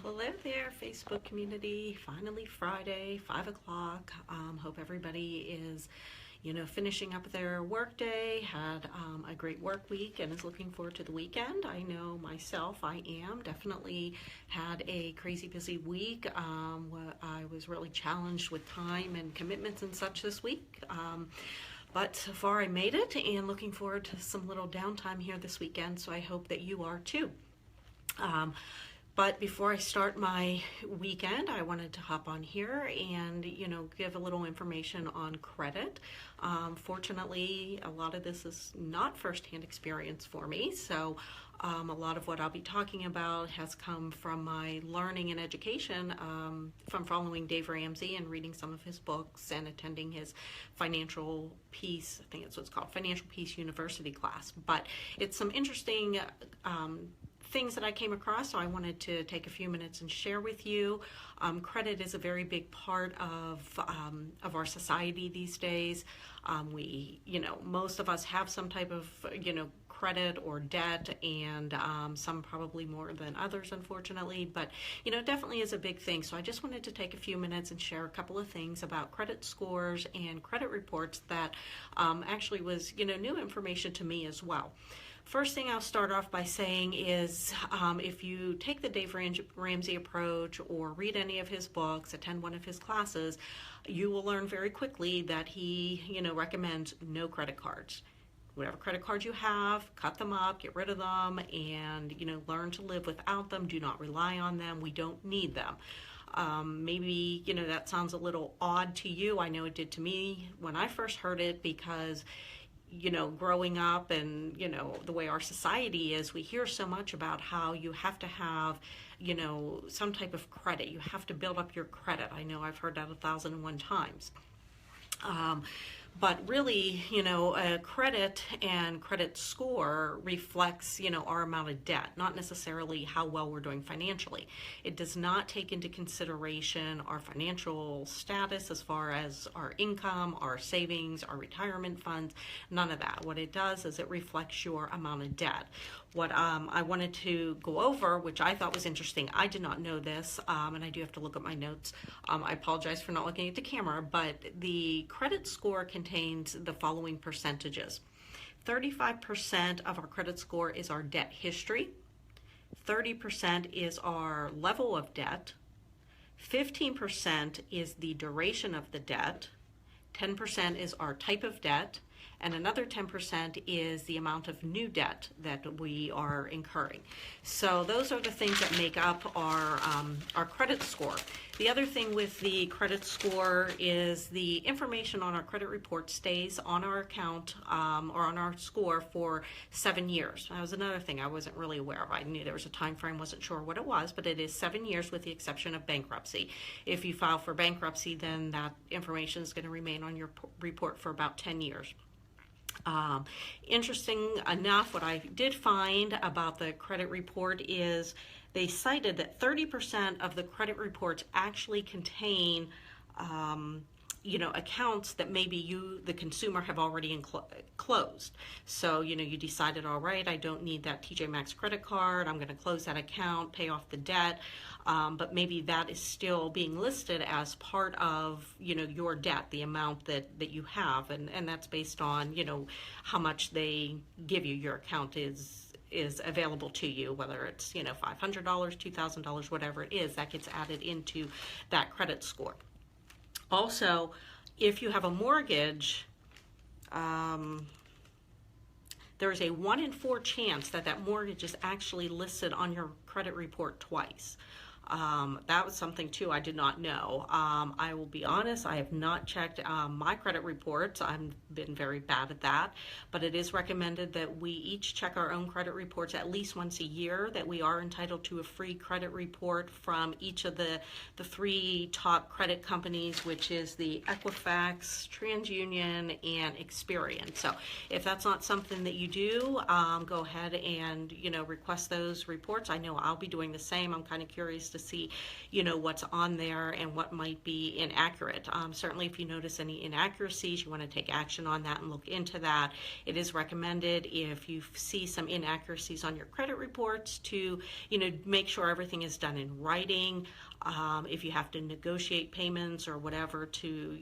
Hello there, Facebook community. Finally Friday, 5 o'clock. Hope everybody is, finishing up their work day, had a great work week, and is looking forward to the weekend. I know myself, I am. Definitely had a crazy busy week. I was really challenged with time and commitments and such this week. But so far I made it, and looking forward to some little downtime here this weekend, so I hope that you are too. But before I start my weekend, I wanted to hop on here and, give a little information on credit. Fortunately, a lot of this is not firsthand experience for me, so a lot of what I'll be talking about has come from my learning and education from following Dave Ramsey and reading some of his books and attending his Financial Peace, I think it's what's called Financial Peace University class. But it's some interesting things that I came across, so I wanted to take a few minutes and share with you. Credit is a very big part of our society these days. Most of us have some type of, credit or debt, and some probably more than others, unfortunately, but definitely is a big thing. So I just wanted to take a few minutes and share a couple of things about credit scores and credit reports that actually was new information to me as well. First thing I'll start off by saying is if you take the Dave Ramsey approach or read any of his books, attend one of his classes, you will learn very quickly that he recommends no credit cards. Whatever credit cards you have, cut them up, get rid of them, and learn to live without them. Do not rely on them. We don't need them. Maybe that sounds a little odd to you. I know it did to me when I first heard it, because growing up and, the way our society is, we hear so much about how you have to have, some type of credit. You have to build up your credit. I know I've heard that 1,001 times. But really, a credit and credit score reflects, our amount of debt, not necessarily how well we're doing financially. It does not take into consideration our financial status as far as our income, our savings, our retirement funds, none of that. What it does is it reflects your amount of debt. What I wanted to go over, which I thought was interesting, I did not know this, and I do have to look at my notes. I apologize for not looking at the camera, but the credit score contains the following percentages. 35% of our credit score is our debt history. 30% is our level of debt. 15% is the duration of the debt. 10% is our type of debt. And another 10% is the amount of new debt that we are incurring. So those are the things that make up our credit score. The other thing with the credit score is the information on our credit report stays on our account or on our score for 7 years. That was another thing I wasn't really aware of. I knew there was a time frame, wasn't sure what it was, but it is 7 years with the exception of bankruptcy. If you file for bankruptcy, then that information is going to remain on your report for about 10 years. Interesting enough, what I did find about the credit report is they cited that 30% of the credit reports actually contain accounts that maybe you, the consumer, have already closed. So, you decided, all right, I don't need that TJ Maxx credit card. I'm going to close that account, pay off the debt. But maybe that is still being listed as part of, your debt, the amount that you have. And that's based on, how much they give you. Your account is available to you, whether it's, $500, $2,000, whatever it is, that gets added into that credit score. Also, if you have a mortgage, there is a 1 in 4 chance that mortgage is actually listed on your credit report twice. That was something too I did not know. I will be honest, I have not checked my credit reports. I've been very bad at that, but it is recommended that we each check our own credit reports at least once a year, that we are entitled to a free credit report from each of the 3 top credit companies, which is the Equifax, TransUnion, and Experian. So if that's not something that you do, go ahead and request those reports. I know I'll be doing the same. I'm kind of curious to see, what's on there and what might be inaccurate. Certainly, if you notice any inaccuracies, you want to take action on that and look into that. It is recommended if you see some inaccuracies on your credit reports to, make sure everything is done in writing. If you have to negotiate payments or whatever to,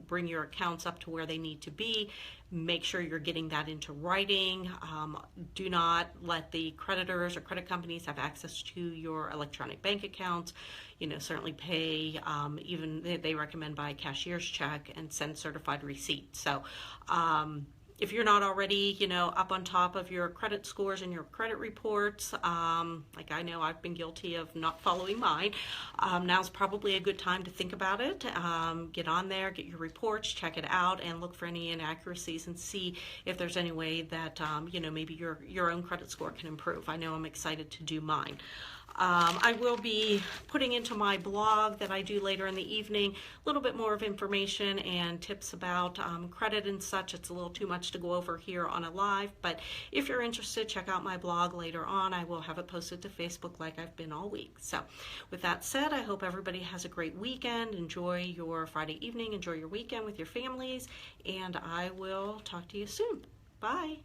bring your accounts up to where they need to be, make sure you're getting that into writing. Do not let the creditors or credit companies have access to your electronic bank accounts. Certainly pay, even they recommend by cashier's check and send certified receipts. So, if you're not already, up on top of your credit scores and your credit reports, like I know I've been guilty of not following mine, now's probably a good time to think about it. Get on there, get your reports, check it out, and look for any inaccuracies and see if there's any way that, maybe your own credit score can improve. I know I'm excited to do mine. I will be putting into my blog that I do later in the evening a little bit more of information and tips about credit and such. It's a little too much to go over here on a live, but if you're interested, check out my blog later on. I will have it posted to Facebook like I've been all week. So with that said, I hope everybody has a great weekend. Enjoy your Friday evening. Enjoy your weekend with your families, and I will talk to you soon. Bye.